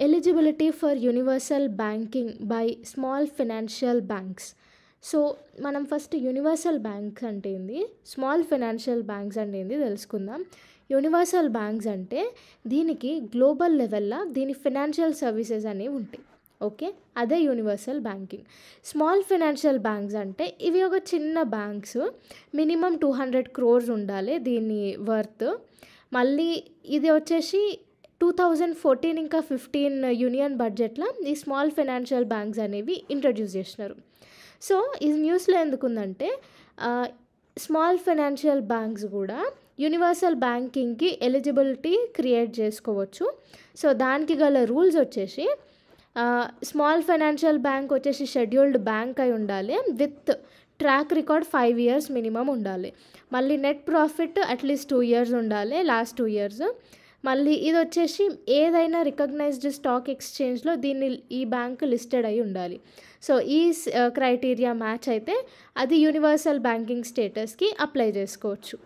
Eligibility for universal banking by small financial banks. So మనం first universal banks అంటే ఏంది, small financial banks అంటే ఏంది తెలుసుకుందాం. యూనివర్సల్ బ్యాంక్స్ అంటే దీనికి గ్లోబల్ లెవెల్లో దీని ఫైనాన్షియల్ సర్వీసెస్ అనేవి ఉంటాయి. ఓకే, అదే universal banking. Small financial banks అంటే ఇవి ఒక చిన్న బ్యాంక్స్, మినిమం 200 crores ఉండాలి దీని వర్త్. మళ్ళీ ఇది వచ్చేసి 2014 ఇంకా 15 యూనియన్ బడ్జెట్లో ఈ స్మాల్ ఫైనాన్షియల్ బ్యాంక్స్ అనేవి ఇంట్రడ్యూస్ చేసినారు. సో ఇది న్యూస్లో ఎందుకుందంటే స్మాల్ ఫైనాన్షియల్ బ్యాంక్స్ కూడా యూనివర్సల్ బ్యాంకింగ్కి ఎలిజిబిలిటీ క్రియేట్ చేసుకోవచ్చు. సో దానికి గల రూల్స్ వచ్చేసి స్మాల్ ఫైనాన్షియల్ బ్యాంక్ వచ్చేసి షెడ్యూల్డ్ బ్యాంక్ అయి ఉండాలి, with track record 5 years minimum ఉండాలి. మళ్ళీ నెట్ ప్రాఫిట్ అట్లీస్ట్ 2 years ఉండాలి, లాస్ట్ 2 years. మళ్ళీ ఇది వచ్చేసి ఏదైనా రికగ్నైజ్డ్ స్టాక్ ఎక్స్చేంజ్లో ఈ బ్యాంక్ లిస్టెడ్ అయి ఉండాలి. సో ఈ క్రైటీరియా మ్యాచ్ అయితే అది యూనివర్సల్ బ్యాంకింగ్ స్టేటస్కి అప్లై చేసుకోవచ్చు.